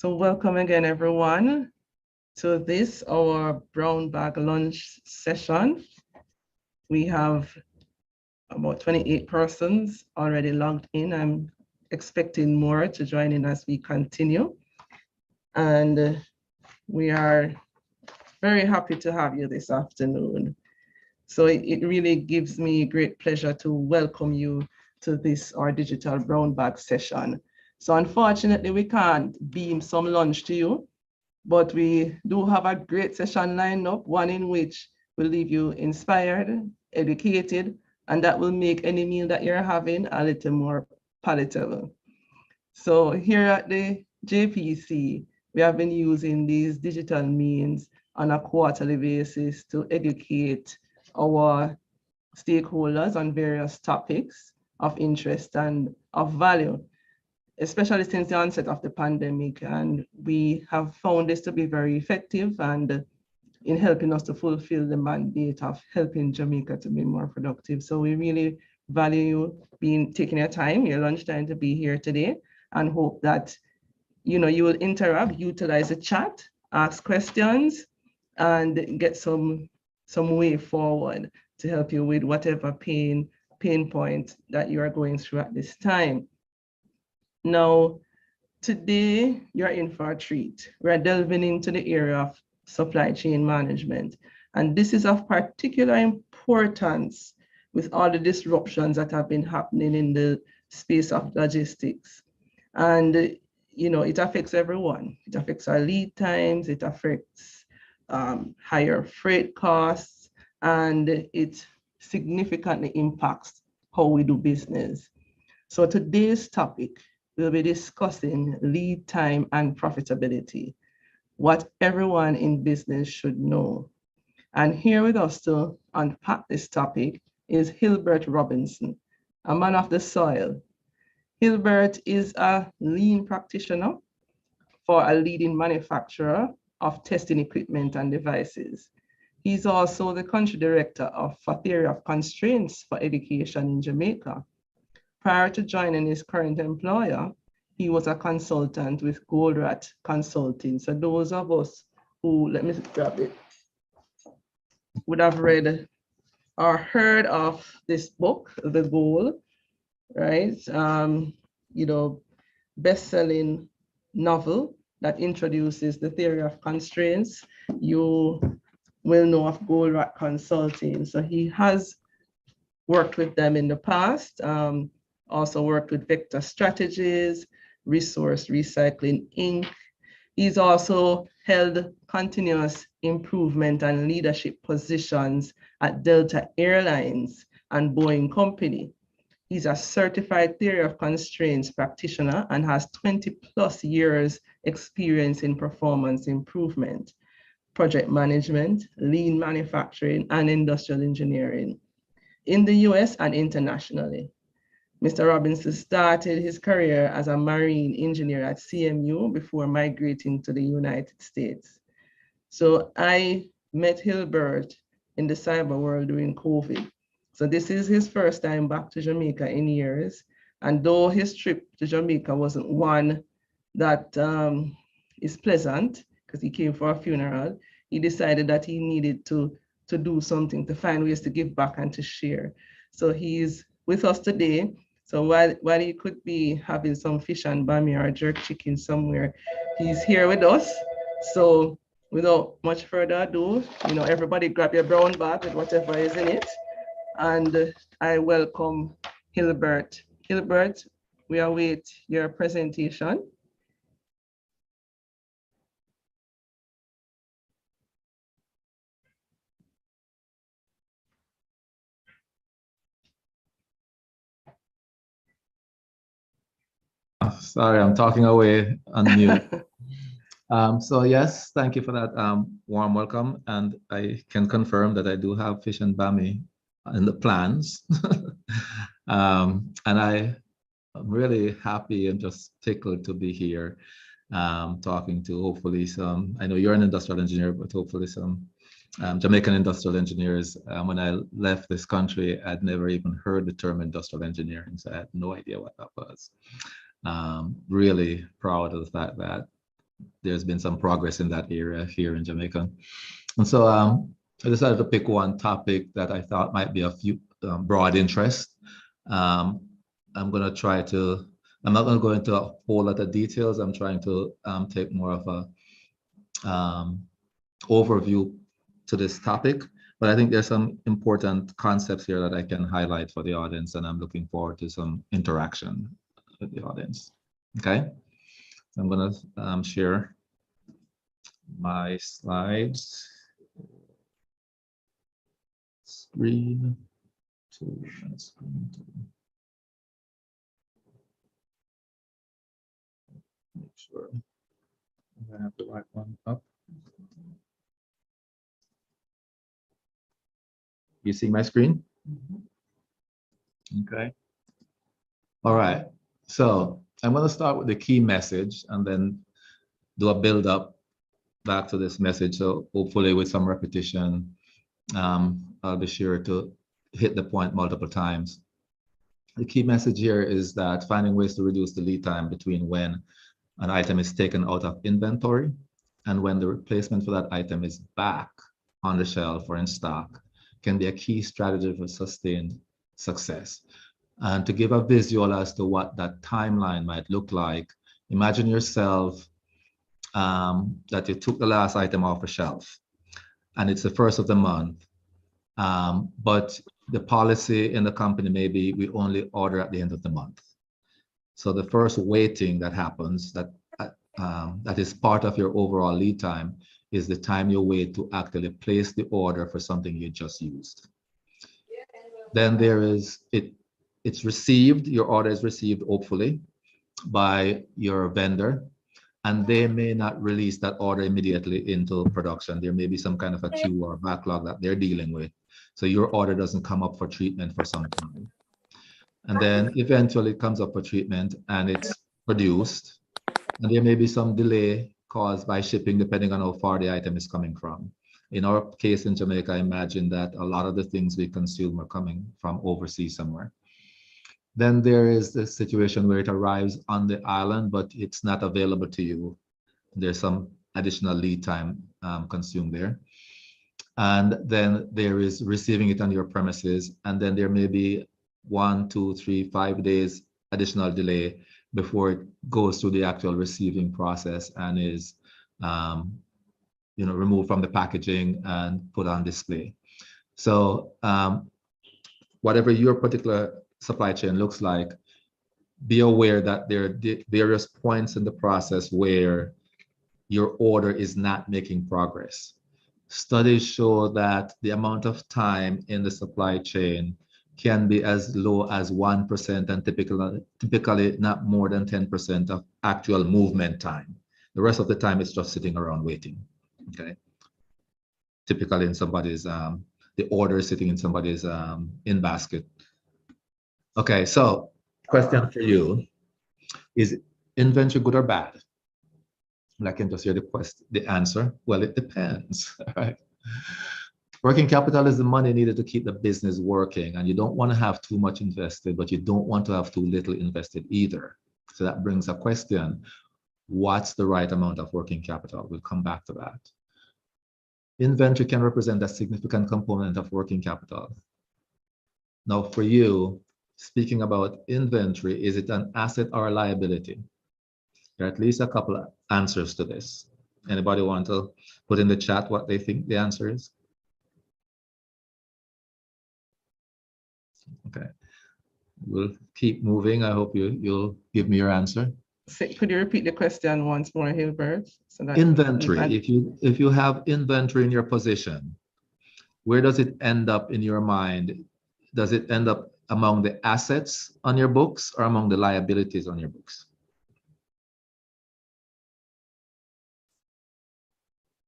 So welcome again, everyone, to this, our brown bag lunch session. We have about 28 persons already logged in. I'm expecting more to join in as we continue. And we are very happy to have you this afternoon. So it really gives me great pleasure to welcome you to this, our digital brown bag session. So unfortunately, we can't beam some lunch to you, but we do have a great session lined up, one in which will leave you inspired, educated, and that will make any meal that you're having a little more palatable. So here at the JPC, we have been using these digital means on a quarterly basis to educate our stakeholders on various topics of interest and of value, especially since the onset of the pandemic. And we have found this to be very effective and in helping us to fulfill the mandate of helping Jamaica to be more productive. So we really value you taking your time, your lunchtime, to be here today, and hope that you will interact, utilize the chat, ask questions, and get some way forward to help you with whatever pain point that you are going through at this time. Now, today you're in for a treat. We're delving into the area of supply chain management. And this is of particular importance with all the disruptions that have been happening in the space of logistics. And it affects everyone. It affects our lead times, it affects higher freight costs, and it significantly impacts how we do business. So today's topic, we'll be discussing lead time and profitability, what everyone in business should know. And here with us to unpack this topic is Hilbert Robinson, a man of the soil. Hilbert is a lean practitioner for a leading manufacturer of testing equipment and devices. He's also the country director for Theory of Constraints for Education in Jamaica. Prior to joining his current employer, he was a consultant with Goldratt Consulting. So those of us who, let me grab it, would have read or heard of this book, The Goal, right? Best-selling novel that introduces the theory of constraints. You will know of Goldratt Consulting. So he has worked with them in the past, also worked with Vector Strategies, Resource Recycling Inc. He's also held continuous improvement and leadership positions at Delta Airlines and Boeing Company. He's a certified theory of constraints practitioner and has 20 plus years experience in performance improvement, project management, lean manufacturing, and industrial engineering in the US and internationally. Mr. Robinson started his career as a marine engineer at CMU before migrating to the United States. So I met Hilbert in the cyber world during COVID. So this is his first time back to Jamaica in years. And though his trip to Jamaica wasn't one that is pleasant, because he came for a funeral, he decided that he needed to do something, to find ways to give back and to share. So he's with us today. So while he could be having some fish and bami or jerk chicken somewhere, he's here with us. So without much further ado, everybody grab your brown bag with whatever is in it. And I welcome Hilbert. Hilbert, we await your presentation. Sorry, I'm talking away on mute. So yes, thank you for that warm welcome. And I can confirm that I do have fish and bami in the plans. And I'm really happy and just tickled to be here talking to hopefully some, I know you're an industrial engineer, but hopefully some Jamaican industrial engineers. When I left this country, I'd never even heard the term industrial engineering, so I had no idea what that was. Really proud of the fact that there's been some progress in that area here in Jamaica. And so I decided to pick one topic that I thought might be of broad interest. I'm going to try to, I'm not going to go into a whole lot of details. I'm trying to take more of a overview to this topic, but I think there's some important concepts here that I can highlight for the audience, and I'm looking forward to some interaction with the audience. Okay, so I'm going to share my slides. Screen to screen to make sure I have the right one up. You see my screen? Okay. All right. So I'm going to start with the key message and then do a build up back to this message. So hopefully with some repetition, I'll be sure to hit the point multiple times. The key message here is that finding ways to reduce the lead time between when an item is taken out of inventory and when the replacement for that item is back on the shelf or in stock can be a key strategy for sustained success. And to give a visual as to what that timeline might look like, imagine yourself that you took the last item off the shelf and it's the first of the month, but the policy in the company may be we only order at the end of the month. So the first waiting that happens that is part of your overall lead time is the time you wait to actually place the order for something you just used. Then there is it's received, your order is received hopefully by your vendor, and they may not release that order immediately into production. There may be some kind of a queue or backlog that they're dealing with. So your order doesn't come up for treatment for some time. And then eventually it comes up for treatment and it's produced. And there may be some delay caused by shipping depending on how far the item is coming from. In our case in Jamaica, I imagine that a lot of the things we consume are coming from overseas somewhere. Then there is the situation where it arrives on the island, but it's not available to you. There's some additional lead time consumed there. And then there is receiving it on your premises. And then there may be 1, 2, 3, 5 days additional delay before it goes through the actual receiving process and is removed from the packaging and put on display. So whatever your particular supply chain looks like, be aware that there are various points in the process where your order is not making progress. Studies show that the amount of time in the supply chain can be as low as 1% and typically not more than 10% of actual movement time. The rest of the time it's just sitting around waiting, okay? Typically in somebody's, the order is sitting in somebody's in basket. Okay, so question for you, is inventory good or bad? And I can just hear the answer. Well, it depends, right? Working capital is the money needed to keep the business working, and you don't want to have too much invested, but you don't want to have too little invested either. So that brings a question, what's the right amount of working capital? We'll come back to that. Inventory can represent a significant component of working capital. Now for you, speaking about inventory, is it an asset or a liability? There are at least a couple of answers to this. Anybody want to put in the chat what they think the answer is? Okay, we'll keep moving. I hope you'll give me your answer. Could you repeat the question once more, Hilbert? So that inventory. If you have inventory in your position, where does it end up in your mind? Does it end up among the assets on your books or among the liabilities on your books?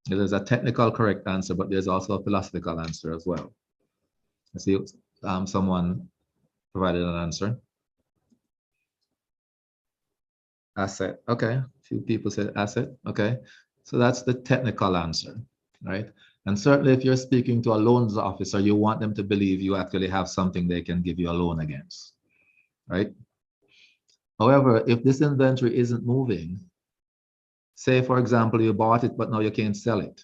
There's a technical correct answer, but there's also a philosophical answer as well. I see someone provided an answer. Asset, okay. A few people said asset, okay. So that's the technical answer, right? And certainly if you're speaking to a loans officer, you want them to believe you actually have something they can give you a loan against, right? However, if this inventory isn't moving, Say, for example, you bought it, but now you can't sell it.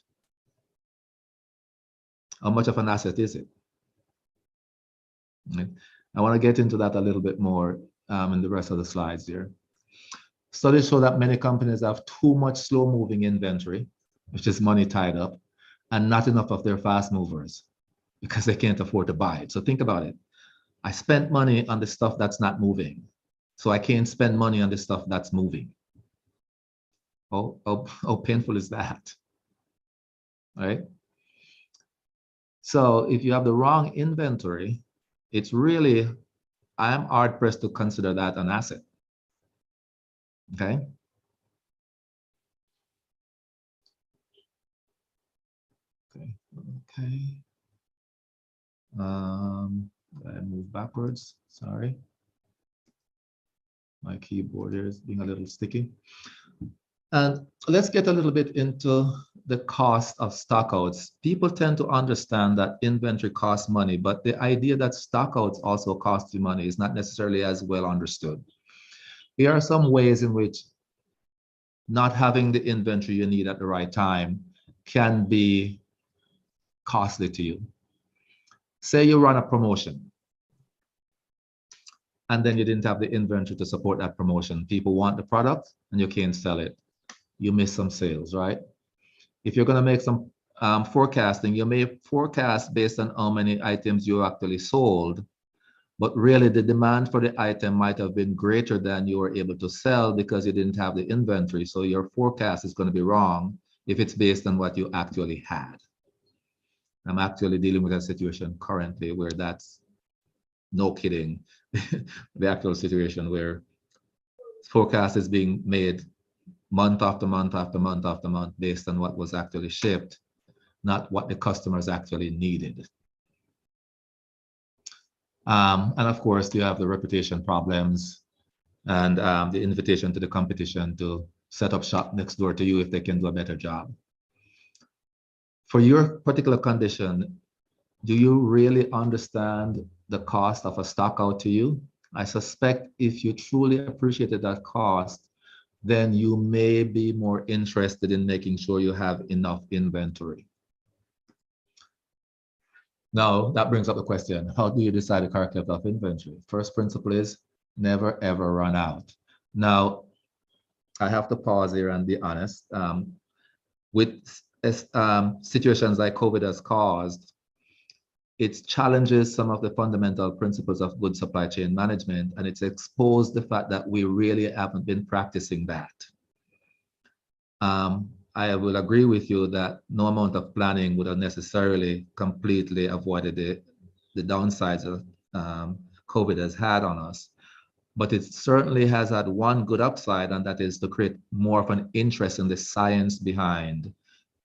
How much of an asset is it? Right. I want to get into that a little bit more in the rest of the slides here. Studies show that many companies have too much slow-moving inventory, which is money tied up, and not enough of their fast movers because they can't afford to buy it. So think about it. I spent money on the stuff that's not moving, so I can't spend money on the stuff that's moving. How painful is that? Right? So if you have the wrong inventory, it's really, I'm hard pressed to consider that an asset. Okay. Okay. I move backwards. Sorry. My keyboard here is being a little sticky. And let's get a little bit into the cost of stockouts. People tend to understand that inventory costs money, but the idea that stockouts also cost you money is not necessarily as well understood. Here are some ways in which not having the inventory you need at the right time can be costly to you. Say you run a promotion and then you didn't have the inventory to support that promotion. People want the product and you can't sell it. You miss some sales, right? If you're going to make some forecasting, you may forecast based on how many items you actually sold, but really the demand for the item might have been greater than you were able to sell because you didn't have the inventory. So your forecast is going to be wrong if it's based on what you actually had. I'm actually dealing with a situation currently where that's, no kidding, the actual situation where forecast is being made month after month after month after month based on what was actually shipped, not what the customers actually needed. And of course, you have the reputation problems and the invitation to the competition to set up shop next door to you if they can do a better job. For your particular condition, do you really understand the cost of a stockout to you? I suspect if you truly appreciated that cost, then you may be more interested in making sure you have enough inventory. Now, that brings up the question, how do you decide the correct level of inventory? First principle is never, ever run out. Now, I have to pause here and be honest. With situations like COVID has caused, it challenges some of the fundamental principles of good supply chain management, and it's exposed the fact that we really haven't been practicing that. I will agree with you that no amount of planning would have necessarily completely avoided the downsides of COVID has had on us, but it certainly has had one good upside, and that is to create more of an interest in the science behind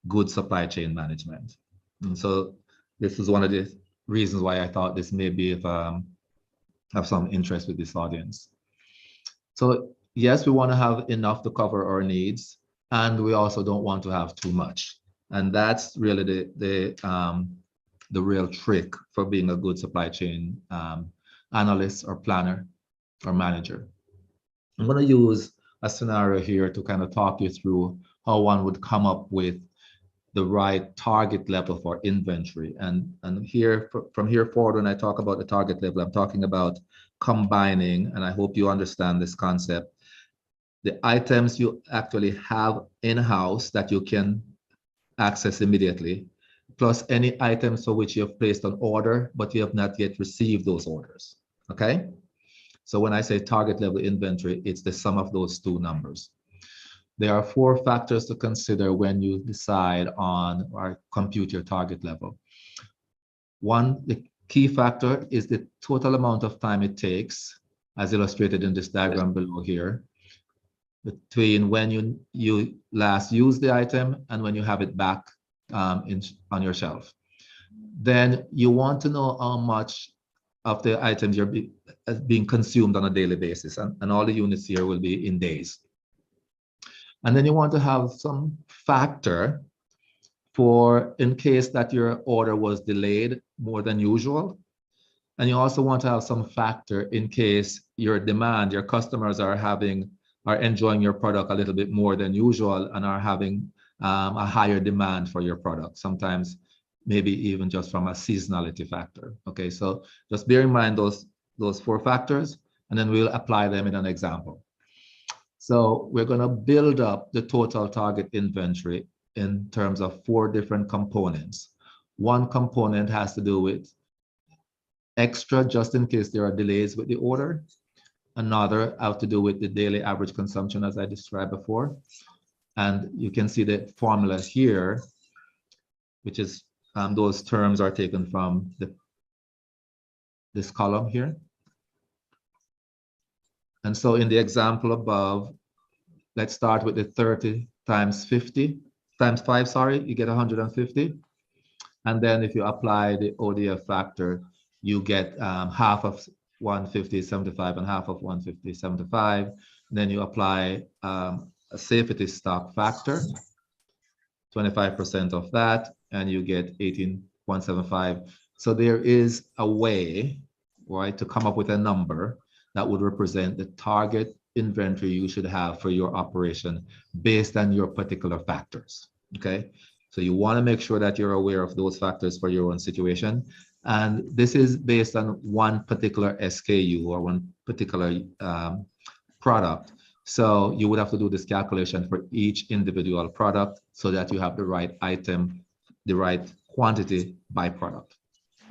good supply chain management. And so this is one of the reasons why I thought this may be have some interest with this audience. So yes, we want to have enough to cover our needs, and we also don't want to have too much. And that's really the real trick for being a good supply chain analyst or planner or manager. I'm going to use a scenario here to kind of talk you through how one would come up with the right target level for inventory. And here, from here forward, when I talk about the target level, I'm talking about combining, and I hope you understand this concept, the items you actually have in-house that you can access immediately, plus any items for which you have placed an order, but you have not yet received those orders, okay? So when I say target level inventory, it's the sum of those two numbers. There are 4 factors to consider when you decide on or compute your target level. One, the key factor is the total amount of time it takes, as illustrated in this diagram below here, between when you last use the item and when you have it back on your shelf. Then you want to know how much of the items you're being consumed on a daily basis, and all the units here will be in days. And then you want to have some factor for in case that your order was delayed more than usual. And you also want to have some factor in case your demand, your customers are having are enjoying your product a little bit more than usual and are having a higher demand for your product, sometimes maybe even just from a seasonality factor. Okay, so just bear in mind those 4 factors, and then we'll apply them in an example. So we're going to build up the total target inventory in terms of 4 different components. One component has to do with extra just in case there are delays with the order. Another have to do with the daily average consumption, as I described before. And you can see the formula here, which is those terms are taken from this column here. And so in the example above, let's start with the 30 times 5, sorry, you get 150. And then if you apply the ODF factor, you get half of 150 is 75 and half of 150 is 75. And then you apply a safety stock factor, 25% of that, and you get 18.75. So there is a way, right, to come up with a number that would represent the target inventory you should have for your operation based on your particular factors. Okay, so you want to make sure that you're aware of those factors for your own situation. And this is based on one particular SKU or one particular product. So you would have to do this calculation for each individual product so that you have the right item, the right quantity by product.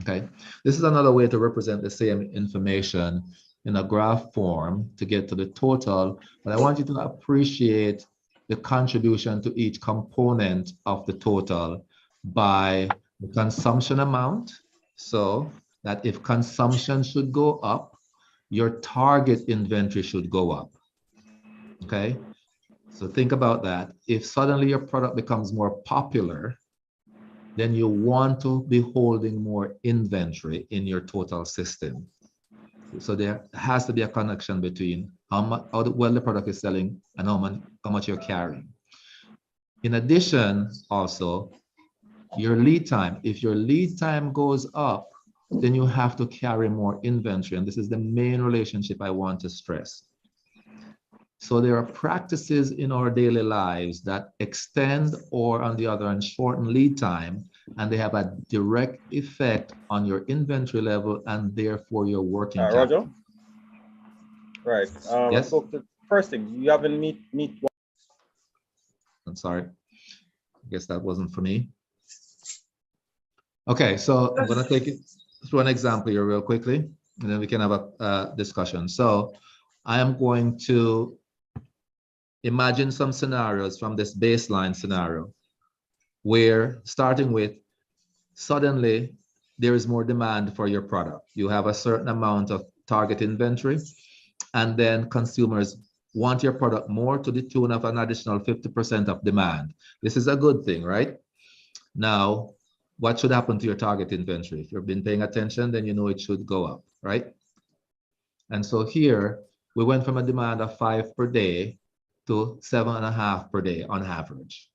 Okay, this is another way to represent the same information in a graph form to get to the total, but I want you to appreciate the contribution to each component of the total by the consumption amount, so that if consumption should go up, your target inventory should go up. Okay, so think about that. If suddenly your product becomes more popular, then you want to be holding more inventory in your total system. So there has to be a connection between how well the product is selling and how much you're carrying. In addition, also, your lead time. If your lead time goes up, then you have to carry more inventory. And this is the main relationship I want to stress. So there are practices in our daily lives that extend or, on the other hand, shorten lead time, and they have a direct effect on your inventory level and therefore your working capital. Roger? Right. Yes? So the first thing, you haven't meet. I'm sorry. I guess that wasn't for me. Okay, so I'm going to take it through an example here real quickly, and then we can have a discussion. So I am going to imagine some scenarios from this baseline scenario where, starting with, suddenly there is more demand for your product. You have a certain amount of target inventory, and then consumers want your product more to the tune of an additional 50% of demand. This is a good thing, right? Now, what should happen to your target inventory? If you've been paying attention, then you know it should go up, right? And so here, we went from a demand of 5 per day to 7.5 per day on average.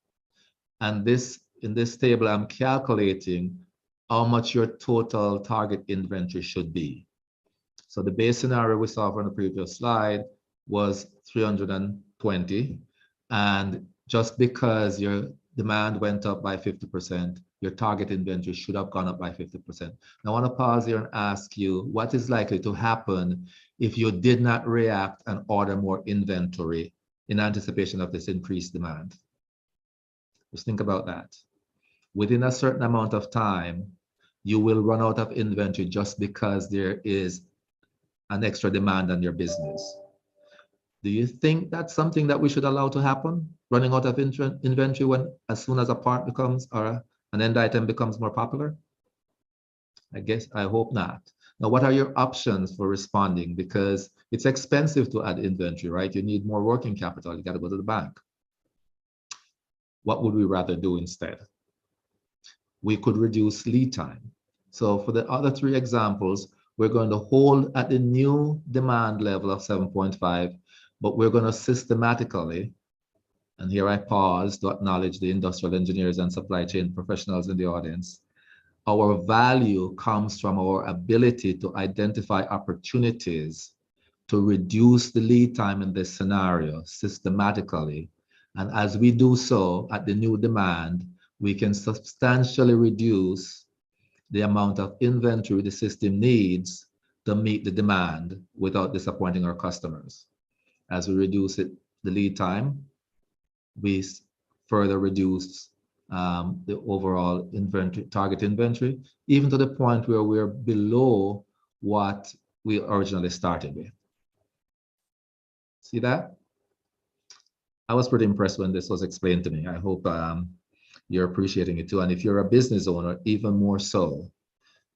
And in this table, I'm calculating how much your total target inventory should be. So the base scenario we saw from the previous slide was 320. And just because your demand went up by 50%, your target inventory should have gone up by 50%. Now, I want to pause here and ask you, what is likely to happen if you did not react and order more inventory in anticipation of this increased demand? Just think about that. Within a certain amount of time, you will run out of inventory just because there is an extra demand on your business. Do you think that's something that we should allow to happen? Running out of inventory as soon as a part becomes, or an end item becomes more popular? I hope not. Now, what are your options for responding? Because it's expensive to add inventory, right? You need more working capital. You got to go to the bank. What would we rather do instead? We could reduce lead time. So for the other 3 examples, we're going to hold at the new demand level of 7.5, but we're going to systematically, and here I pause to acknowledge the industrial engineers and supply chain professionals in the audience. Our value comes from our ability to identify opportunities to reduce the lead time in this scenario systematically. And as we do so at the new demand, we can substantially reduce the amount of inventory the system needs to meet the demand without disappointing our customers. As we reduce the lead time, we further reduce the overall inventory, target inventory, even to the point where we're below what we originally started with. See that? I was pretty impressed when this was explained to me. I hope you're appreciating it too. And if you're a business owner, even more so.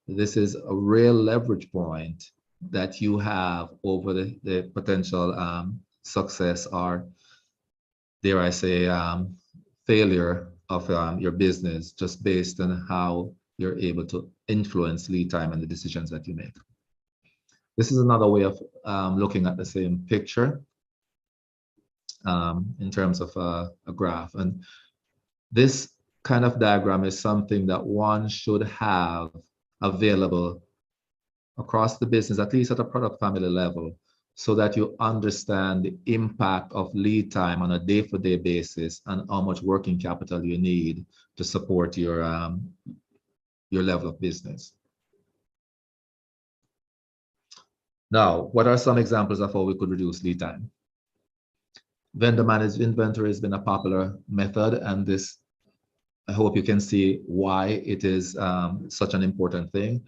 This is a real leverage point that you have over the potential success or, dare I say, failure of your business, just based on how you're able to influence lead time and the decisions that you make. This is another way of looking at the same picture in terms of a graph. And this kind of diagram is something that one should have available across the business, at least at a product family level, so that you understand the impact of lead time on a day-for-day basis and how much working capital you need to support your level of business. Now, what are some examples of how we could reduce lead time? Vendor managed inventory has been a popular method, and this, I hope you can see why it is such an important thing.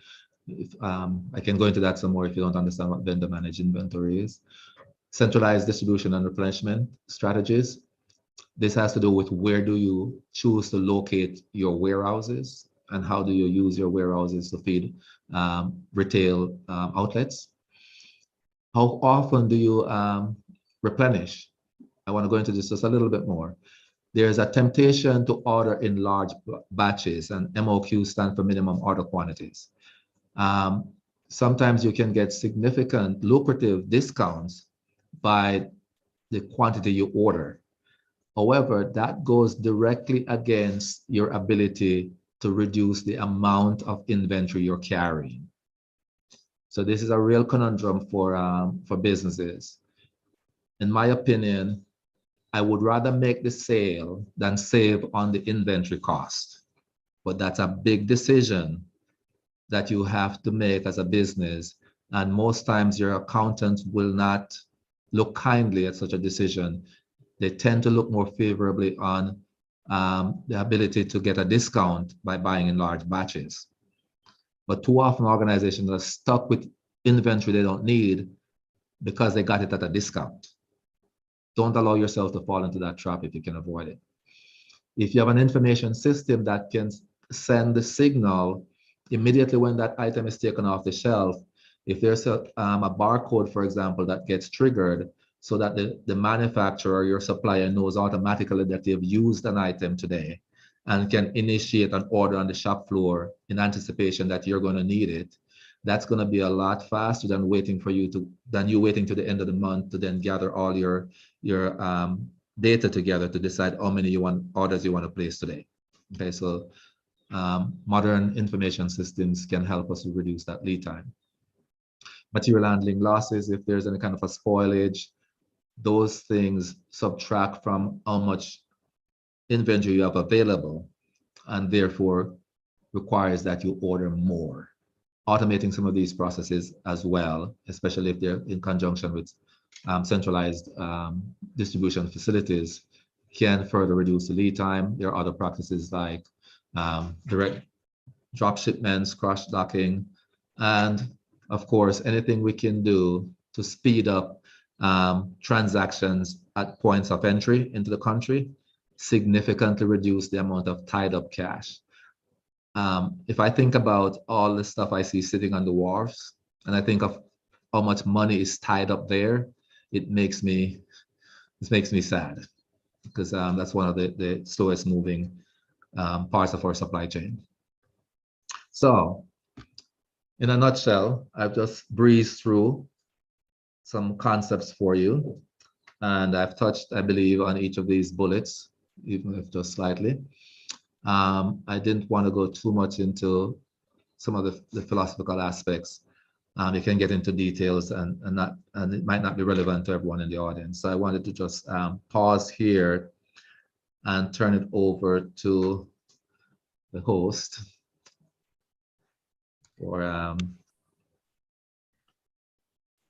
I can go into that some more if you don't understand what vendor managed inventory is. Centralized distribution and replenishment strategies. This has to do with where do you choose to locate your warehouses and how do you use your warehouses to feed retail outlets. How often do you replenish? I want to go into this just a little bit more. There's a temptation to order in large batches, and MOQ stands for minimum order quantities. Sometimes you can get significant lucrative discounts by the quantity you order. However, that goes directly against your ability to reduce the amount of inventory you're carrying. So this is a real conundrum for businesses. In my opinion, I would rather make the sale than save on the inventory cost. But that's a big decision that you have to make as a business. And most times your accountants will not look kindly at such a decision. They tend to look more favorably on the ability to get a discount by buying in large batches. But too often organizations are stuck with inventory they don't need because they got it at a discount. Don't allow yourself to fall into that trap if you can avoid it. If you have an information system that can send the signal immediately when that item is taken off the shelf, if there's a barcode, for example, that gets triggered so that the manufacturer or your supplier knows automatically that they've used an item today and can initiate an order on the shop floor in anticipation that you're going to need it, that's going to be a lot faster than waiting for you to waiting to the end of the month to then gather all your data together to decide how many orders you want to place today. Okay, so modern information systems can help us to reduce that lead time. Material handling losses, if there's any kind of a spoilage, those things subtract from how much inventory you have available and therefore requires that you order more. Automating some of these processes as well, especially if they're in conjunction with centralized distribution facilities, can further reduce the lead time. There are other practices like direct drop shipments, cross docking, and of course, anything we can do to speed up transactions at points of entry into the country, significantly reduce the amount of tied up cash. If I think about all the stuff I see sitting on the wharves, and I think of how much money is tied up there, it makes me sad, because that's one of the slowest moving parts of our supply chain. So, in a nutshell, I've just breezed through some concepts for you, and I've touched, I believe, on each of these bullets, even if just slightly. I didn't want to go too much into some of the philosophical aspects, You can get into details and it might not be relevant to everyone in the audience. So I wanted to just pause here and turn it over to the host for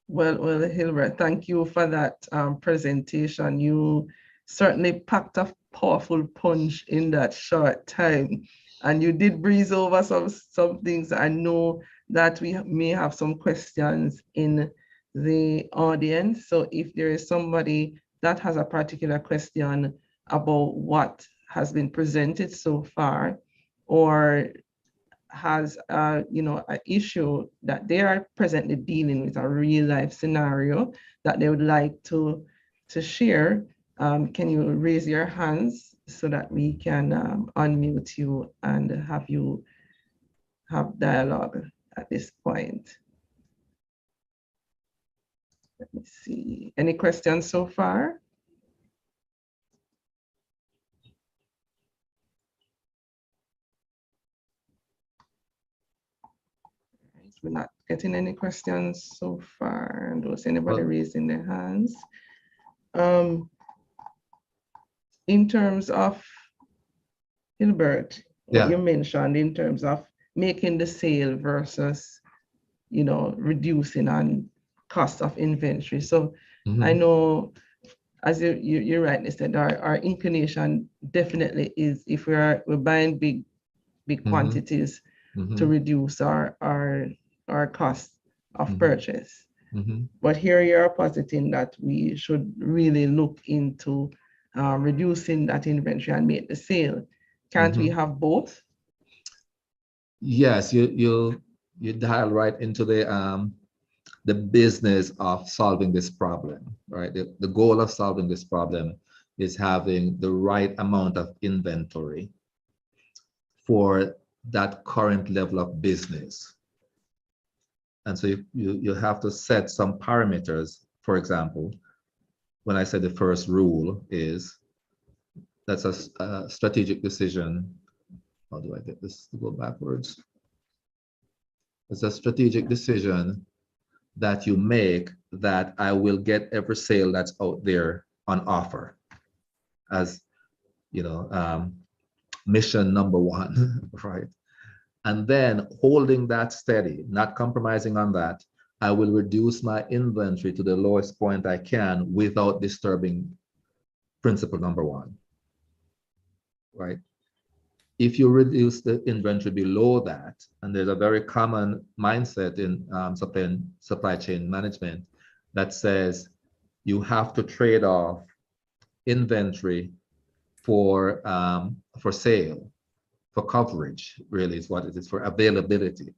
Well, Hilbert, thank you for that presentation. You certainly packed a powerful punch in that short time, and you did breeze over some things. I know that we may have some questions in the audience. So if there is somebody that has a particular question about what has been presented so far, or has an issue that they are presently dealing with, a real life scenario that they would like to share, can you raise your hands so that we can unmute you and have you have dialogue at this point? Let me see. Any questions so far? We're not getting any questions so far. And was anybody raising their hands? In terms of Hilbert, what you mentioned in terms of making the sale versus, reducing on cost of inventory. So I know, as you rightly said, our inclination definitely is, if we're buying big quantities, to reduce our cost of purchase. But here you're positing that we should really look into reducing that inventory and make the sale. Can't we have both? Yes, you dial right into the business of solving this problem, right? The goal of solving this problem is having the right amount of inventory for that current level of business. And so you have to set some parameters. For example, when I said the first rule is, that's a strategic decision. How do I get this to go backwards? It's a strategic decision that you make that I will get every sale that's out there on offer as, mission number one, right? And then holding that steady, not compromising on that, I will reduce my inventory to the lowest point I can without disturbing principle number one, right? If you reduce the inventory below that, and there's a very common mindset in supply chain management that says you have to trade off inventory for sale, for coverage, really is what it is, for availability.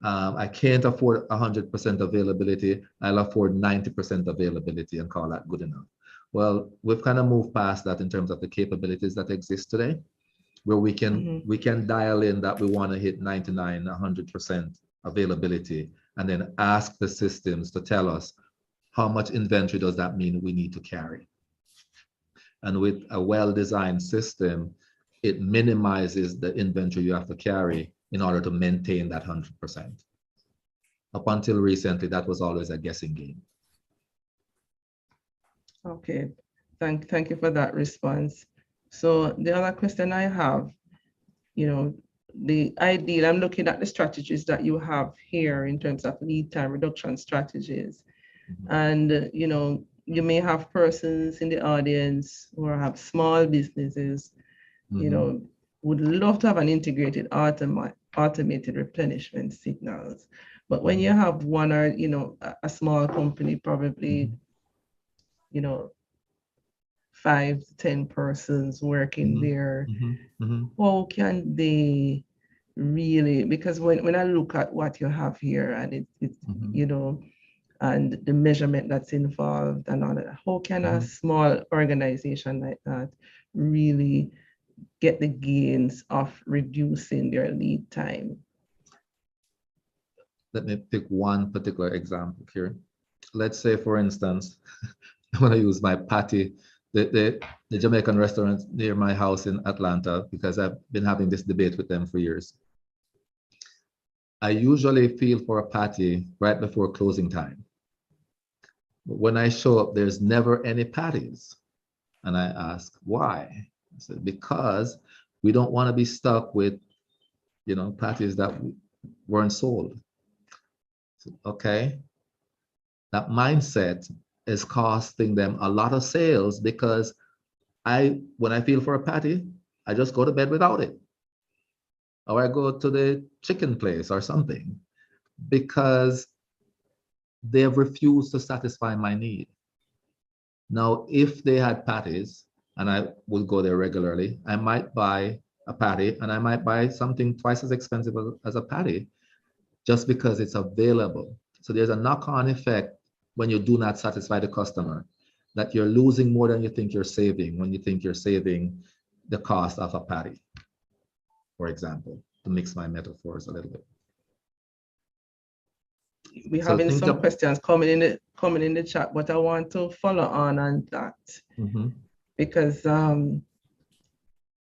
I can't afford 100% availability. I'll afford 90% availability and call that good enough. Well, we've kind of moved past that in terms of the capabilities that exist today, where we can dial in that we want to hit 99, 100% availability, and then ask the systems to tell us how much inventory does that mean we need to carry. And with a well-designed system, it minimizes the inventory you have to carry in order to maintain that 100%. Up until recently, that was always a guessing game. Okay, thank you for that response. So the other question I have, the ideal, I'm looking at the strategies that you have here in terms of lead time reduction strategies. And, you may have persons in the audience who have small businesses, would love to have an integrated automated replenishment signals. But when you have one or, a small company, probably, 5 to 10 persons working there, how can they really, because when I look at what you have here and it's and the measurement that's involved and all that, how can a small organization like that really get the gains of reducing their lead time? Let me pick one particular example here. Let's say, for instance, I'm going to use my patty, the Jamaican restaurant near my house in Atlanta, because I've been having this debate with them for years. I usually feel for a patty right before closing time. But when I show up, there's never any patties. And I ask, why? I said, because we don't want to be stuck with, patties that weren't sold. So, okay. That mindset is costing them a lot of sales because when I feel for a patty, I just go to bed without it. Or I go to the chicken place or something because they have refused to satisfy my need. Now, if they had patties and I would go there regularly, I might buy a patty and I might buy something twice as expensive as a patty just because it's available. So there's a knock-on effect when you do not satisfy the customer, that you're losing more than you think you're saving when you think you're saving the cost of a patty, for example, to mix my metaphors a little bit. We're So having think some of- questions coming in the chat, but I want to follow on that because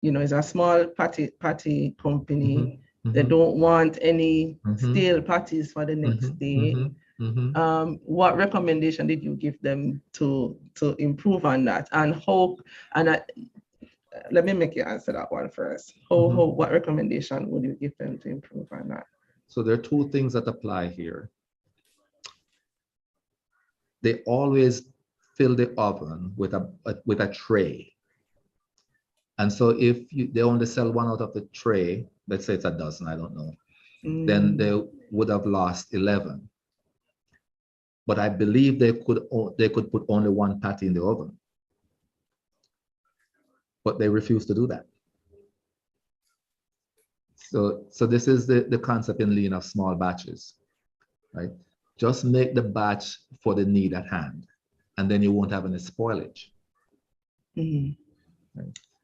it's a small patty company. They don't want any stale patties for the next day. What recommendation did you give them to improve on that? And hope, and let me make you answer that one first. What recommendation would you give them to improve on that? So there are two things that apply here. They always fill the oven with a tray. And so if they only sell one out of the tray, let's say it's a dozen, I don't know, then they would have lost 11. But I believe they could put only one patty in the oven. But they refuse to do that. So this is the concept in lean of small batches, right? Just make the batch for the need at hand, and then you won't have any spoilage. Right?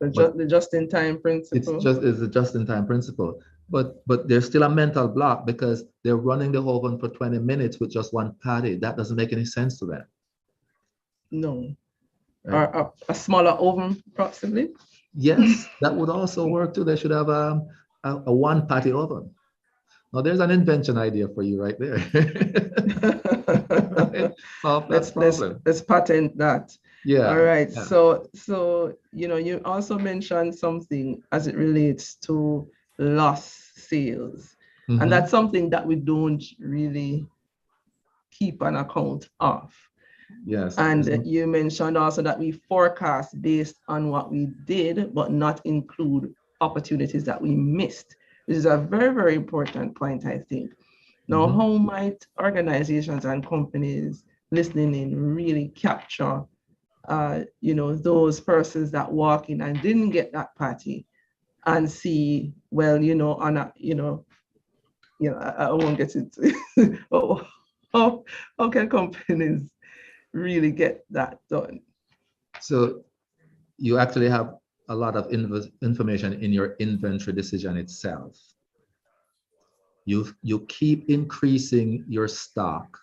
The just-in-time principle. It's a just-in-time principle. But there's still a mental block because they're running the oven for 20 minutes with just one patty. That doesn't make any sense to them. No. Right? Or a smaller oven, possibly? Yes, that would also work too. They should have a one patty oven. Now there's an invention idea for you right there. Right? Let's patent that. Yeah. All right. Yeah. So you also mentioned something as it relates to lost sales. And that's something that we don't really keep an account of. Yes. And you mentioned also that we forecast based on what we did, but not include opportunities that we missed. This is a very, very important point, I think. Now, how might organizations and companies listening in really capture, those persons that walk in and didn't get that party and see, well, I won't get into it. How can companies really get that done? So you actually have a lot of information in your inventory decision itself. You keep increasing your stock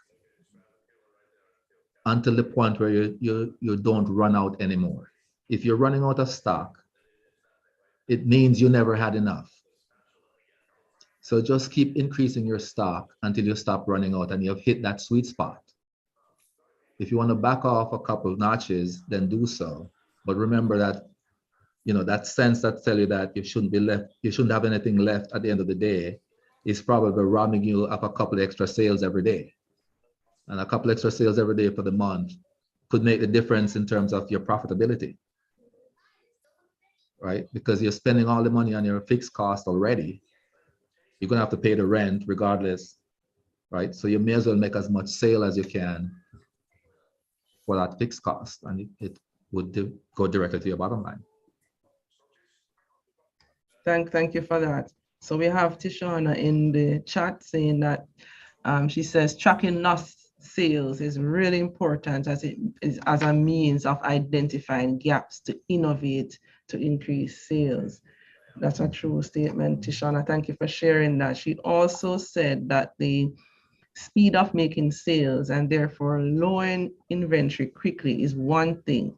until the point where you don't run out anymore. If you're running out of stock, it means you never had enough. So just keep increasing your stock until you stop running out and you've hit that sweet spot. If you want to back off a couple notches, then do so. But remember that, that sense that tell you that you shouldn't have anything left at the end of the day is probably robbing you of a couple extra sales every day. And a couple extra sales every day for the month could make the difference in terms of your profitability, right? Because you're spending all the money on your fixed cost already. You're gonna have to pay the rent regardless, right? So you may as well make as much sale as you can for that fixed cost, and it would go directly to your bottom line. Thank you for that. So we have Tishana in the chat saying that she says tracking lost sales is really important as it is as a means of identifying gaps to innovate to increase sales. That's a true statement, Tishana. Thank you for sharing that. She also said that the speed of making sales and therefore lowering inventory quickly is one thing,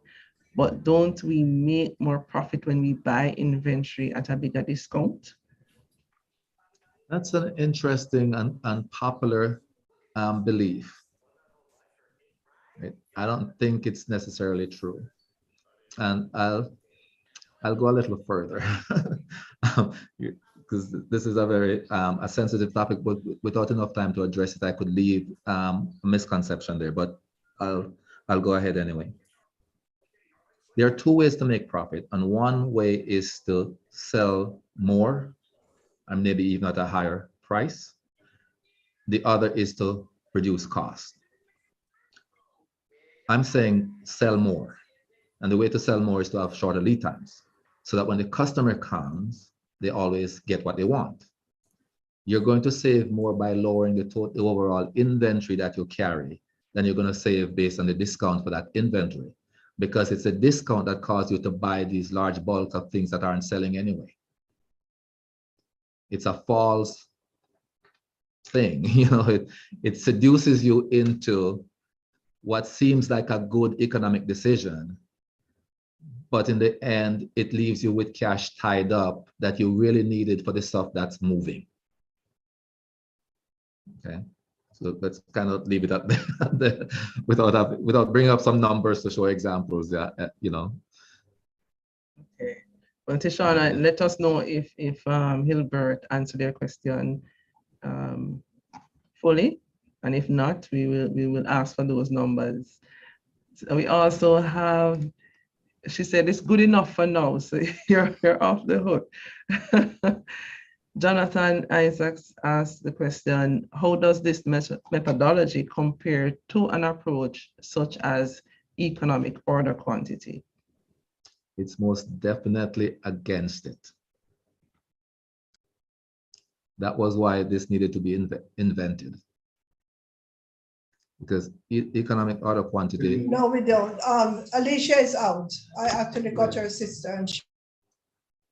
but don't we make more profit when we buy inventory at a bigger discount? That's an interesting and popular belief. Right? I don't think it's necessarily true. And I'll go a little further because this is a very a sensitive topic, but without enough time to address it, I could leave a misconception there, but I'll go ahead anyway. There are two ways to make profit, and one way is to sell more and maybe even at a higher price. The other is to reduce cost. I'm saying sell more. And the way to sell more is to have shorter lead times so that when the customer comes, they always get what they want. You're going to save more by lowering the total overall inventory that you carry than you're going to save based on the discount for that inventory, because it's a discount that causes you to buy these large bulks of things that aren't selling anyway. It's a false thing, you know, it seduces you into what seems like a good economic decision, but in the end, it leaves you with cash tied up that you really needed for the stuff that's moving. Okay, so let's kind of leave it at there without bringing up some numbers to show examples. Yeah, you know. Okay. Well, Tishana, let us know if Hilbert answered your question fully, and if not, we will ask for those numbers. So we also have, she said it's good enough for now, so you're off the hook. Jonathan Isaacs asked the question, how does this methodology compare to an approach such as economic order quantity? It's most definitely against it. That was why this needed to be invented. Because economic order quantity. No, we don't. Alicia is out. I actually got her sister. And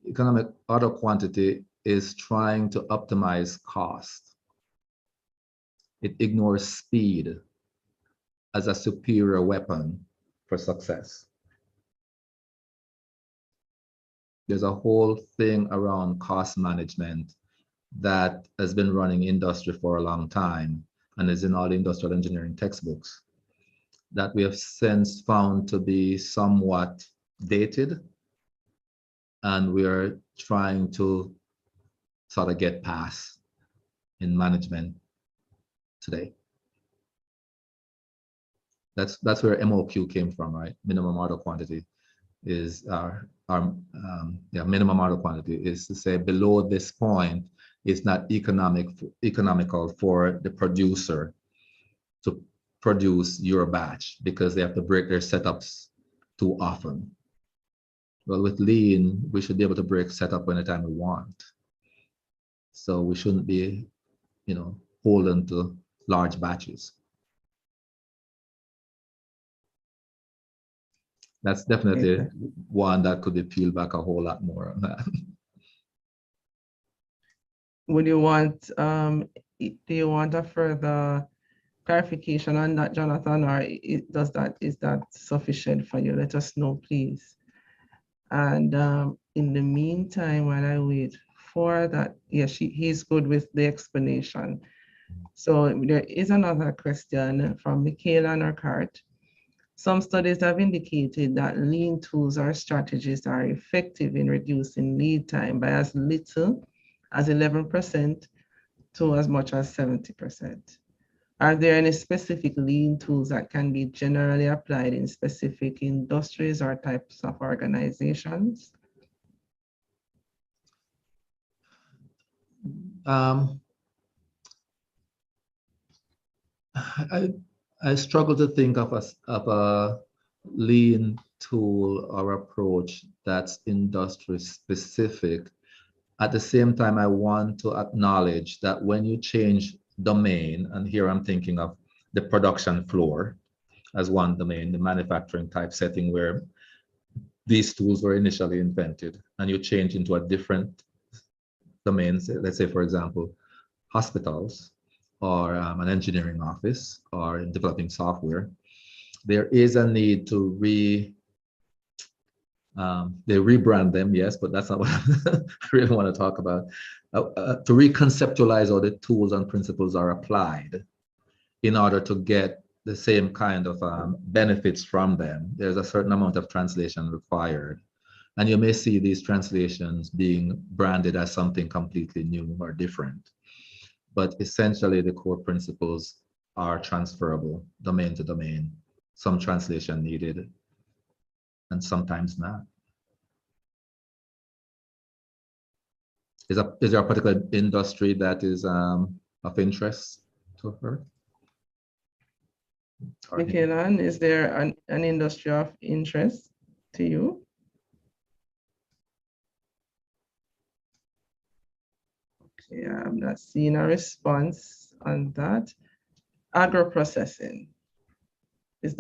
economic order quantity is trying to optimize cost. It ignores speed as a superior weapon for success. There's a whole thing around cost management that has been running industry for a long time and is in all industrial engineering textbooks that we have since found to be somewhat dated, and we are trying to sort of get past in management today. That's where MOQ came from, right? Minimum order quantity is minimum order quantity is to say below this point it's not economical for the producer to produce your batch because they have to break their setups too often. Well, with lean, we should be able to break setup anytime we want. So we shouldn't be, you know, holding to large batches. That's definitely one that could be peeled back a whole lot more on that. Would you want, do you want a further clarification on that, Jonathan, or is that sufficient for you? Let us know, please. And in the meantime, while I wait for that, yes, he's good with the explanation. So there is another question from Michaela Narcart. Some studies have indicated that lean tools or strategies are effective in reducing lead time by as little as 11% to as much as 70%. Are there any specific lean tools that can be generally applied in specific industries or types of organizations? I struggle to think of a lean tool or approach that's industry specific. At the same time, I want to acknowledge that when you change domain, and here I'm thinking of the production floor as one domain, the manufacturing type setting where these tools were initially invented, and you change into a different domain, let's say, for example, hospitals, or an engineering office, or in developing software, there is a need to They rebrand them, yes, but that's not what I really want to talk about. To reconceptualize how the tools and principles are applied in order to get the same kind of benefits from them, there's a certain amount of translation required. And you may see these translations being branded as something completely new or different. But essentially, the core principles are transferable, domain to domain, some translation needed, and sometimes not. Is there a particular industry that is of interest to her? Michaelan, is there an industry of interest to you? Okay, I'm not seeing a response on that. Agro-processing is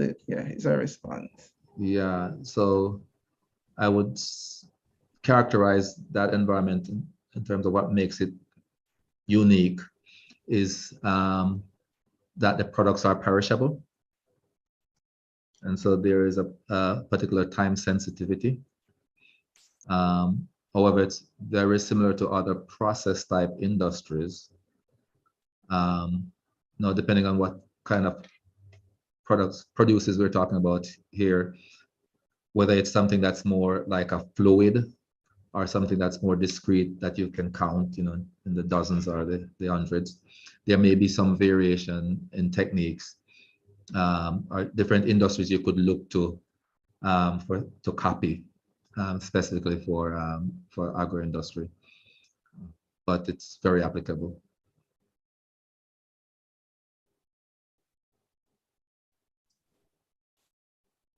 a response. Yeah, so I would characterize that environment in terms of what makes it unique is that the products are perishable. And so there is a particular time sensitivity. However, it's very similar to other process type industries. Now, depending on what kind of produces we're talking about here, whether it's something that's more like a fluid or something that's more discrete that you can count, in the dozens or the hundreds, there may be some variation in techniques or different industries you could look to copy, specifically for agro industry, but it's very applicable.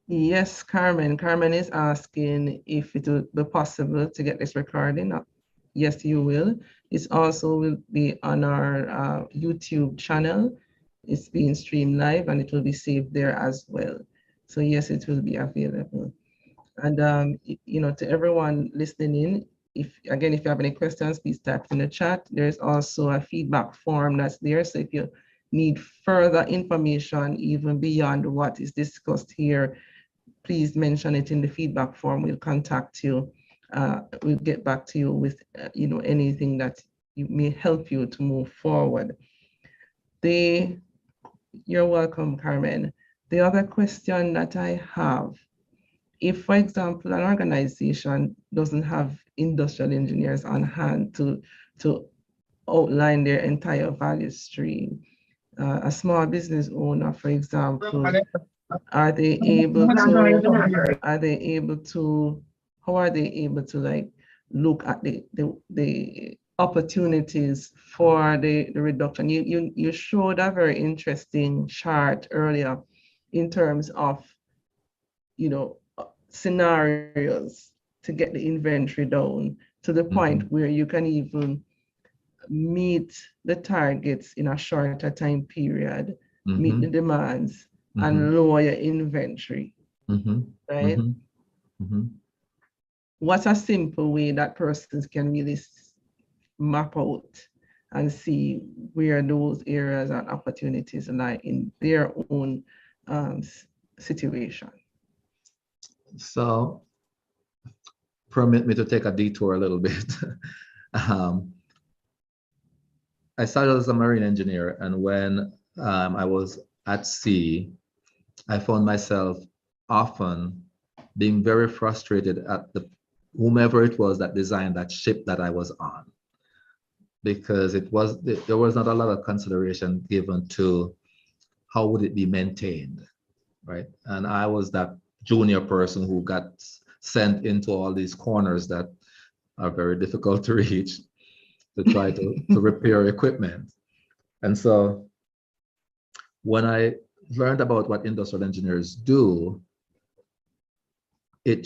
Yes, Carmen. Carmen is asking if it will be possible to get this recording. Yes, you will. It also will be on our YouTube channel. It's being streamed live and it will be saved there as well. So yes, it will be available. And to everyone listening in, if you have any questions, please type in the chat. There's also a feedback form that's there. So if you need further information, even beyond what is discussed here, please mention it in the feedback form. We'll contact you. We'll get back to you with anything that may help you to move forward. You're welcome, Carmen. The other question that I have, if, for example, an organization doesn't have industrial engineers on hand to outline their entire value stream, a small business owner, for example, how are they able to like look at the opportunities for the reduction? You showed a very interesting chart earlier in terms of scenarios to get the inventory down to the point where you can even meet the targets in a shorter time period, meet the demands, and lower your inventory, right? What's a simple way that persons can really map out and see where those areas and opportunities lie in their own situation? So, permit me to take a detour a little bit. I started as a marine engineer, and when I was at sea, I found myself often being very frustrated at whomever it was that designed that ship that I was on, because there was not a lot of consideration given to how would it be maintained, right? And I was that junior person who got sent into all these corners that are very difficult to reach to try to repair equipment. And so when I learned about what industrial engineers do, it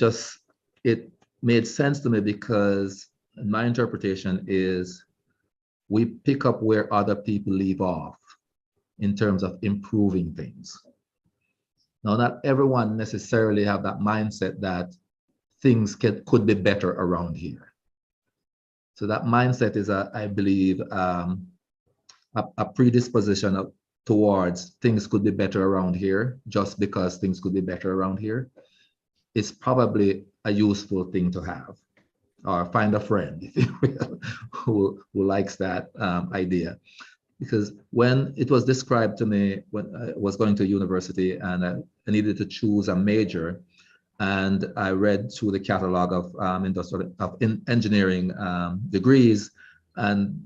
made sense to me, because my interpretation is we pick up where other people leave off in terms of improving things. Now, not everyone necessarily have that mindset that things could be better around here. So that mindset is, I believe, a predisposition towards things could be better around here just because things could be better around here. It's probably a useful thing to have, or find a friend, if you will, who likes that idea. Because when it was described to me when I was going to university and I needed to choose a major, and I read through the catalog of engineering degrees, and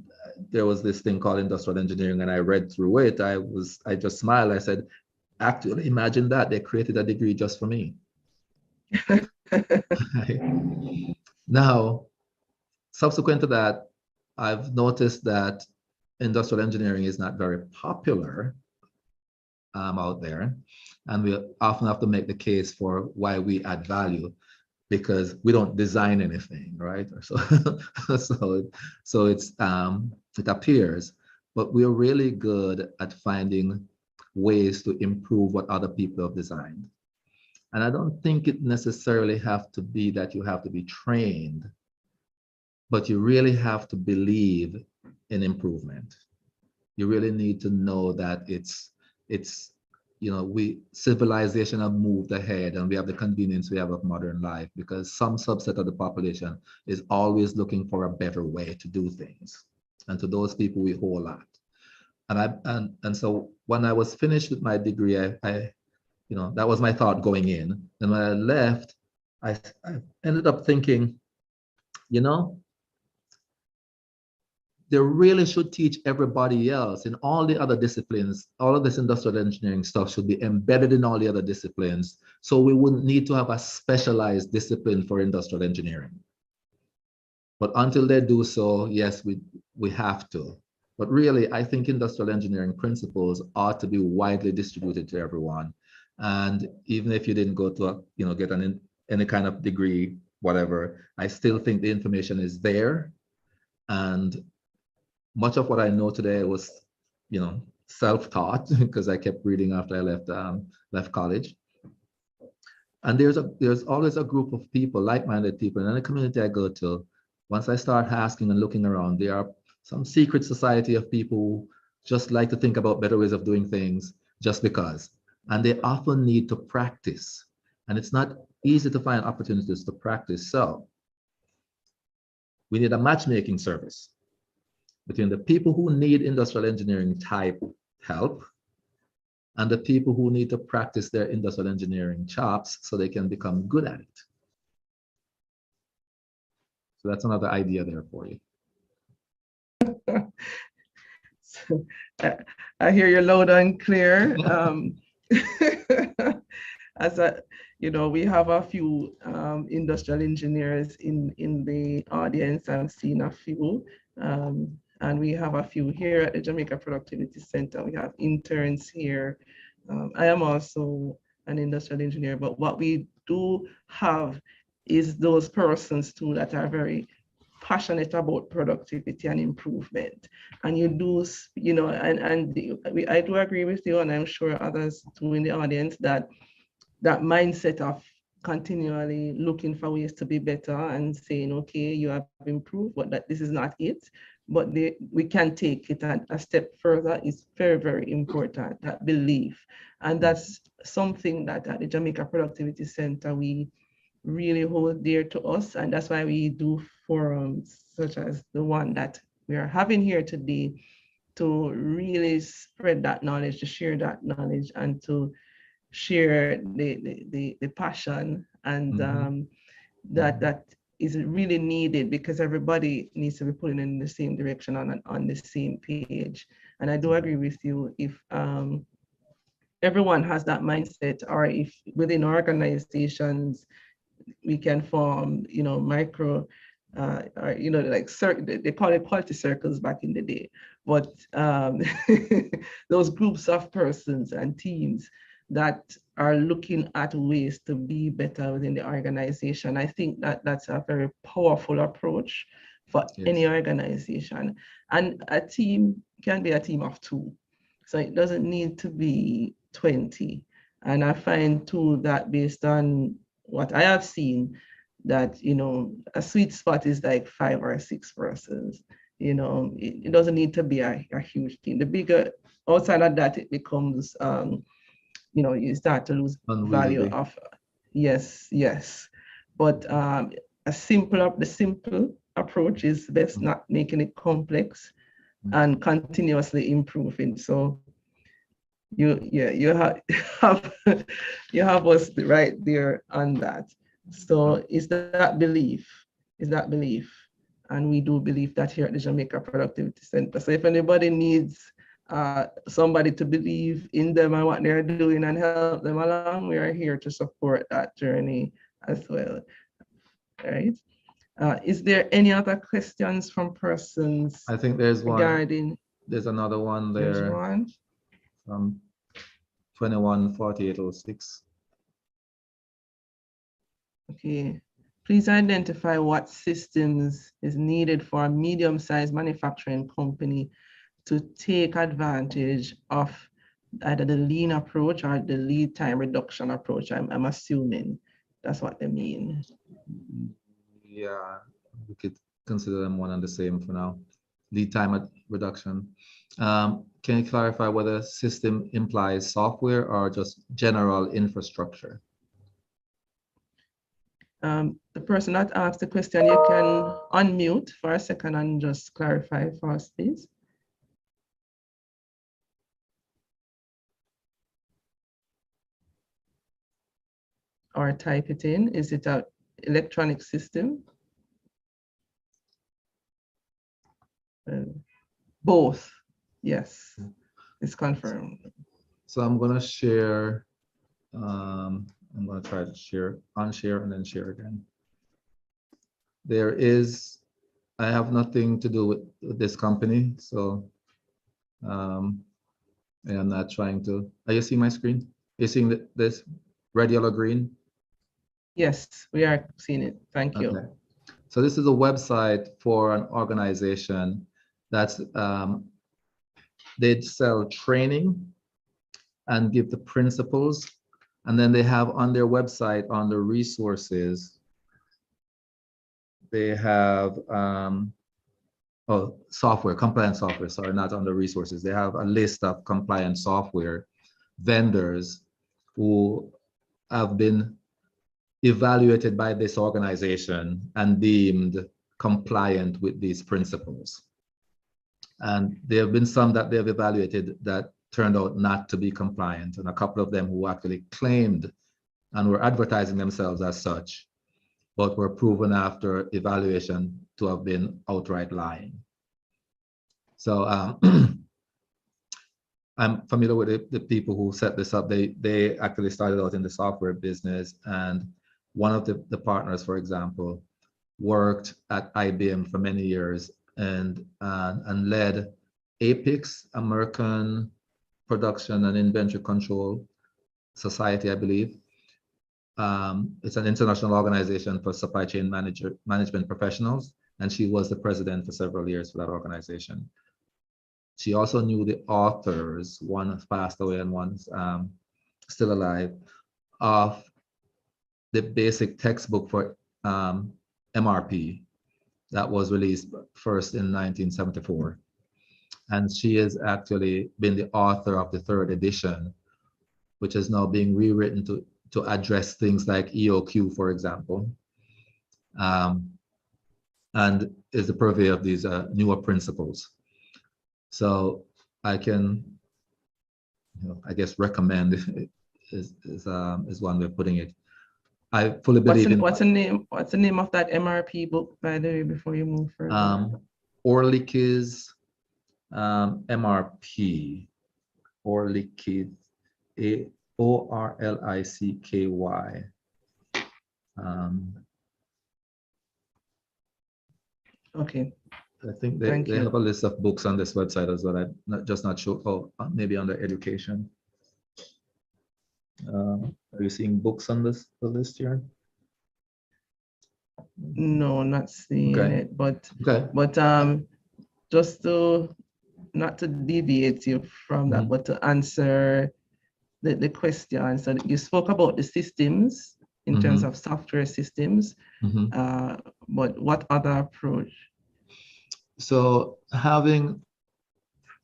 there was this thing called industrial engineering, and I read through it. I just smiled. I said, actually, imagine that they created a degree just for me. Now, subsequent to that, I've noticed that industrial engineering is not very popular out there. And we often have to make the case for why we add value, because we don't design anything, right? So it's it appears, but we're really good at finding ways to improve what other people have designed. And I don't think it necessarily have to be that you have to be trained, but you really have to believe in improvement. You really need to know that it's civilization have moved ahead, and we have the convenience we have of modern life, because some subset of the population is always looking for a better way to do things. And to those people, we owe a lot. And so when I was finished with my degree, I that was my thought going in. And when I left, I ended up thinking, they really should teach everybody else in all the other disciplines. All of this industrial engineering stuff should be embedded in all the other disciplines. So we wouldn't need to have a specialized discipline for industrial engineering. But until they do so, yes, we have to. But really, I think industrial engineering principles ought to be widely distributed to everyone. And even if you didn't go to, get any kind of degree, whatever, I still think the information is there. And much of what I know today was, self-taught, because I kept reading after I left college. And there's always a group of people, like-minded people in any community I go to. Once I start asking and looking around, there are some secret society of people who just like to think about better ways of doing things just because. And they often need to practice. And it's not easy to find opportunities to practice. So we need a matchmaking service between the people who need industrial engineering type help and the people who need to practice their industrial engineering chops so they can become good at it. So that's another idea there for you. So, I hear you loud and clear. We have a few industrial engineers in the audience. I've seen a few. And we have a few here at the Jamaica Productivity Center. We have interns here. I am also an industrial engineer, but what we do have is those persons too that are very passionate about productivity and improvement. And you do, I do agree with you, and I'm sure others too in the audience, that mindset of continually looking for ways to be better and saying, okay, you have improved, but that this is not it. But we can take it a step further is very, very important, that belief. And that's something that at the Jamaica Productivity Center, we really hold dear to us. And that's why we do forums such as the one that we are having here today, to really spread that knowledge, to share that knowledge, and to share the passion and that is really needed, because everybody needs to be pulling in the same direction on the same page. And I do agree with you, if everyone has that mindset, or if within organizations we can form, micro, or like they call it quality circles back in the day, but those groups of persons and teams that are looking at ways to be better within the organization. I think that that's a very powerful approach for any organization. And a team can be a team of 2. So it doesn't need to be 20. And I find too that based on what I have seen, that, a sweet spot is like 5 or 6 persons. It doesn't need to be a huge team. The bigger, outside of that, it becomes, you start to lose value of, yes. but the simple approach is best, not making it complex and continuously improving. So you have you have us right there on that. So is that belief, and we do believe that here at the Jamaica Productivity Center. So if anybody needs somebody to believe in them and what they're doing and help them along, we are here to support that journey as well. All right. Is there any other questions from persons? I think there's one. Regarding, there's another one there's there one. from 214806. Okay. Please identify what systems is needed for a medium-sized manufacturing company to take advantage of either the lean approach or the lead time reduction approach. I'm assuming that's what they mean. Yeah, we could consider them one and the same for now. Lead time reduction. Can you clarify whether system implies software or just general infrastructure? The person that asked the question, you can unmute for a second and just clarify for us, please. Or type it in. Is it an electronic system? Both. Yes, it's confirmed. So I'm going to share. I'm going to try to share, unshare, and then share again. There is, I have nothing to do with this company, so I'm not trying to. Are you seeing my screen? Are you seeing this red, yellow, green? Yes, we are seeing it. Thank you. Okay. So this is a website for an organization that's they sell training and give the principles, and then they have on their website, on the resources, they have software, compliant software, sorry, not on the resources. They have a list of compliant software vendors who have been evaluated by this organization and deemed compliant with these principles. And there have been some that they've evaluated that turned out not to be compliant, and a couple of them who actually claimed and were advertising themselves as such, but were proven after evaluation to have been outright lying. So I'm familiar with the people who set this up. They actually started out in the software business, and one of the partners, for example, worked at IBM for many years and led APIX, American Production and Inventory Control Society, I believe. It's an international organization for supply chain management professionals, and she was the president for several years for that organization. She also knew the authors, one has passed away and one's still alive, of the basic textbook for MRP that was released first in 1974. And she has actually been the author of the third edition, which is now being rewritten to address things like EOQ, for example, and is the purveyor of these newer principles. So I can, I guess, recommend is one way of putting it. I fully believe what's the name of that MRP book, by the way, before you move further? Orlicky's MRP, Orlicky, ORLICKY. Okay. I think they have a list of books on this website as well. I'm not sure. Oh, maybe under education. Are you seeing books on the list here? No, not seeing it, but just to not to deviate you from that, but to answer the question. So you spoke about the systems in terms of software systems, but what other approach? So having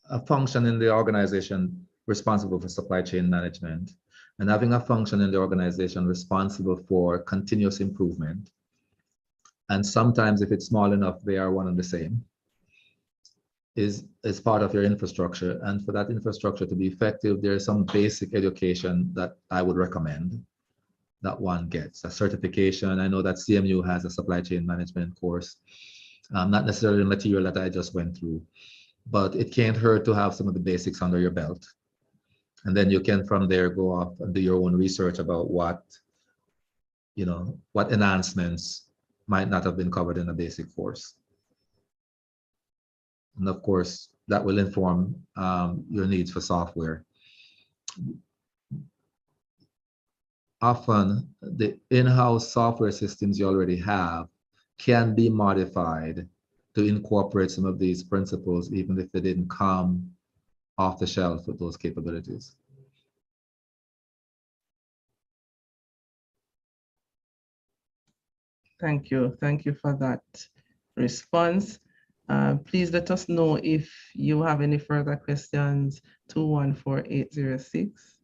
a function in the organization responsible for supply chain management and having a function in the organization responsible for continuous improvement. And sometimes if it's small enough, they are one and the same, is part of your infrastructure. And for that infrastructure to be effective, there's some basic education that I would recommend that one gets. A certification. I know that CMU has a supply chain management course, not necessarily the material that I just went through, but it can't hurt to have some of the basics under your belt. And then you can from there go off and do your own research about what enhancements might not have been covered in a basic course. And of course, that will inform your needs for software. Often, the in-house software systems you already have can be modified to incorporate some of these principles, even if they didn't come off the shelf with those capabilities. Thank you. Thank you for that response. Please let us know if you have any further questions, 214806.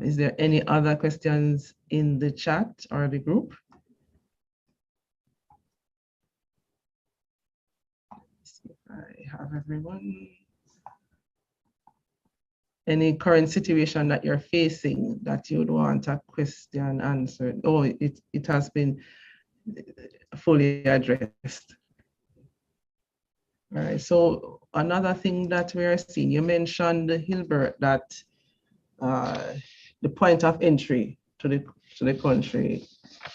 Is there any other questions in the chat or the group? Let's see if I have everyone. Any current situation that you're facing that you would want a question answered? Oh, it has been fully addressed. All right, so another thing that we are seeing, you mentioned, Hilbert, that the point of entry to the country,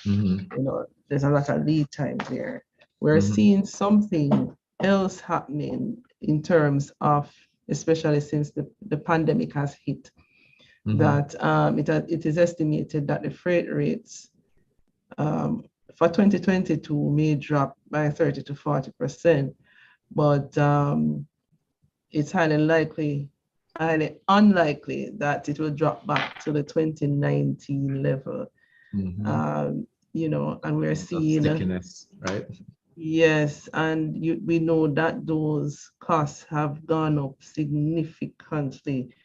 there's a lot of lead time there. We're seeing something else happening in terms of, especially since the pandemic has hit, that it is estimated that the freight rates for 2022 may drop by 30 to 40%, but it's highly unlikely that it will drop back to the 2019 level. And we're seeing stickiness, right? Yes, and we know that those costs have gone up significantly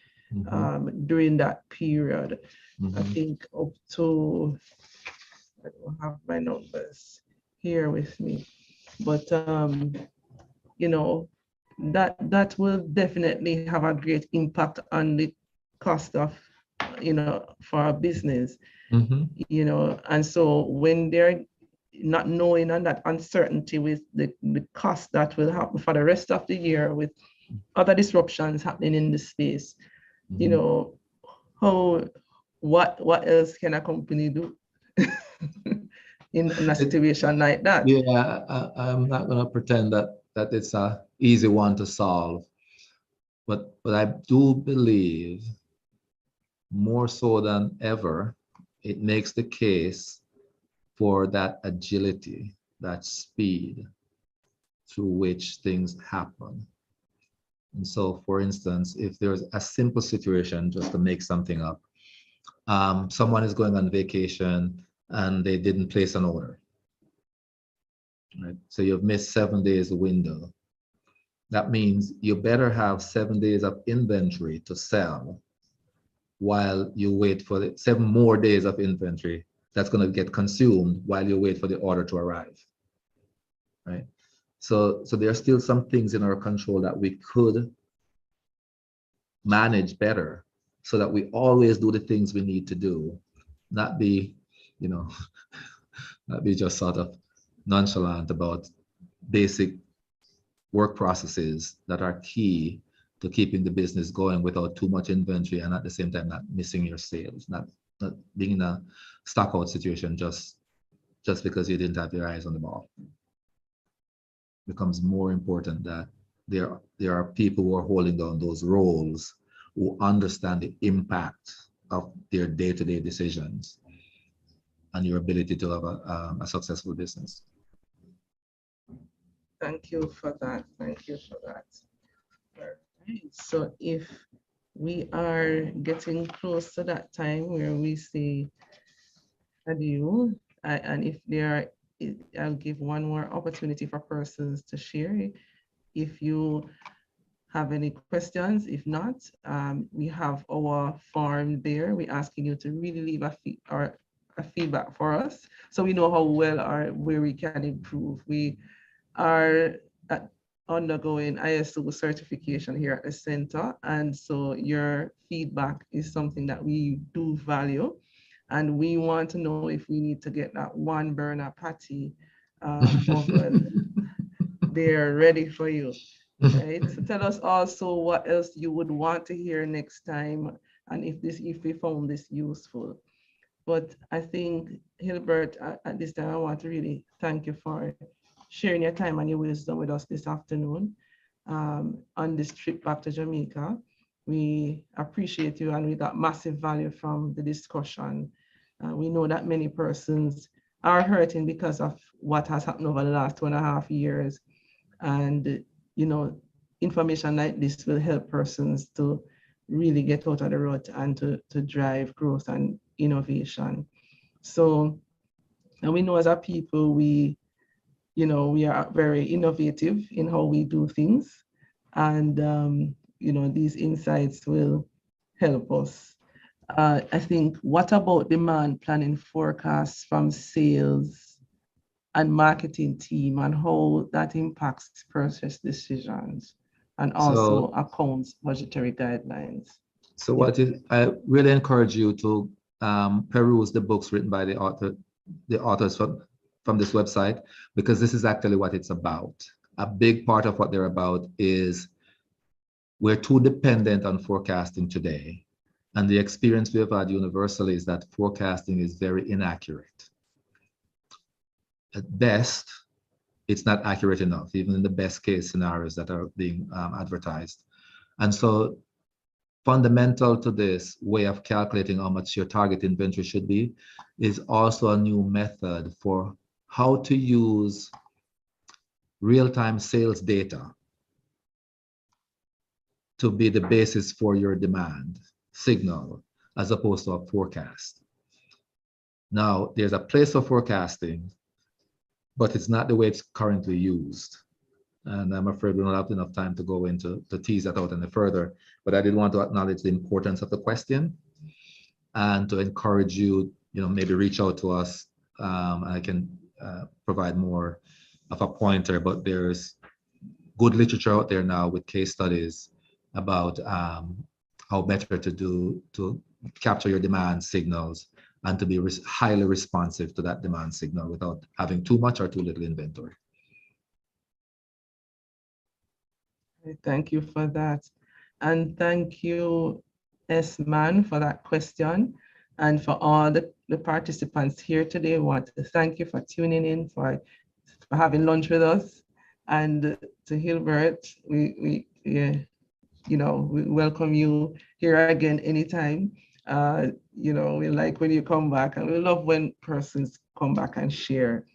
during that period. I think up to, I don't have my numbers here with me, but that will definitely have a great impact on the cost of, for our business, and so when they're not knowing and that uncertainty with the cost that will happen for the rest of the year with other disruptions happening in the space, what else can a company do in a situation like that? Yeah, I'm not going to pretend that it's a easy one to solve, but I do believe more so than ever, it makes the case for that agility, that speed through which things happen. And so, for instance, if there's a simple situation, just to make something up, someone is going on vacation and they didn't place an order, right? So you've missed 7 days window. That means you better have 7 days of inventory to sell while you wait for the 7 more days of inventory that's going to get consumed while you wait for the order to arrive, right? So there are still some things in our control that we could manage better so that we always do the things we need to do, not be, not be just sort of nonchalant about basic work processes that are key to keeping the business going without too much inventory and at the same time not missing your sales, not being in a stockout situation just because you didn't have your eyes on the ball. It becomes more important that there are people who are holding down those roles who understand the impact of their day-to-day decisions and your ability to have a successful business. Thank you for that. Thank you for that. All right. So if we are getting close to that time where we say adieu, and if there are, I'll give one more opportunity for persons to share. If you have any questions. If not, we have our form there. We're asking you to really leave a feedback for us so we know how well or where we can improve. We are undergoing ISO certification here at the center, and so your feedback is something that we do value, and we want to know if we need to get that one burner patty oven there ready for you, right? So tell us also what else you would want to hear next time, and if we found this useful. But I think, Hilbert, at this time, I want to really thank you for sharing your time and your wisdom with us this afternoon on this trip back to Jamaica. We appreciate you, and we got massive value from the discussion. We know that many persons are hurting because of what has happened over the last 2.5 years. And, you know, information like this will help persons to really get out of the rut and to drive growth and innovation. So, and we know as a people, we are very innovative in how we do things. And, these insights will help us. I think, what about demand planning forecasts from sales and marketing team and how that impacts purchase decisions and also accounts budgetary guidelines? So I really encourage you to peruse the books written by the authors from this website, because this is actually what it's about. A big part of what they're about is we're too dependent on forecasting today. And the experience we have had universally is that forecasting is very inaccurate. At best, it's not accurate enough, even in the best case scenarios that are being advertised. And so fundamental to this way of calculating how much your target inventory should be is also a new method for how to use real-time sales data to be the basis for your demand signal as opposed to a forecast. Now, there's a place for forecasting, but it's not the way it's currently used. And I'm afraid we don't have enough time to go into to tease that out any further, but I did want to acknowledge the importance of the question and to encourage you, maybe reach out to us. I can provide more of a pointer, but there's good literature out there now with case studies about how better to capture your demand signals and to be highly responsive to that demand signal without having too much or too little inventory. Thank you for that. And thank you, S-Man, for that question. And for all the participants here today, I want to thank you for tuning in, for having lunch with us. And to Hilbert, we welcome you here again anytime. We like when you come back, and we love when persons come back and share.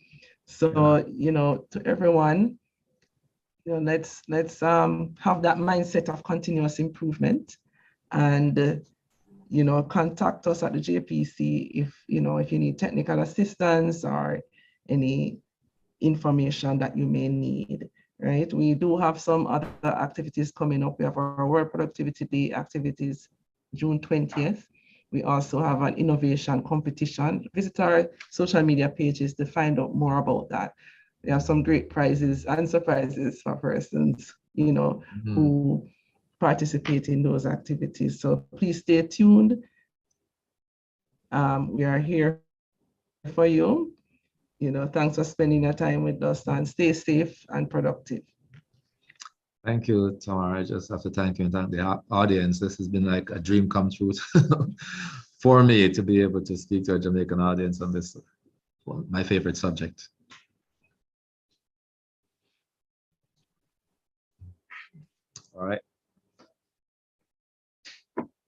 So, to everyone, let's have that mindset of continuous improvement, and contact us at the JPC if you need technical assistance or any information that you may need. Right? We do have some other activities coming up. We have our World Productivity Day activities, June 20th. We also have an innovation competition. Visit our social media pages to find out more about that. We have some great prizes and surprises for persons, who participate in those activities. So please stay tuned. We are here for you. Thanks for spending your time with us, and stay safe and productive. Thank you, Tamara. I just have to thank you and thank the audience. This has been like a dream come true for me to be able to speak to a Jamaican audience on this, my favorite subject. All right.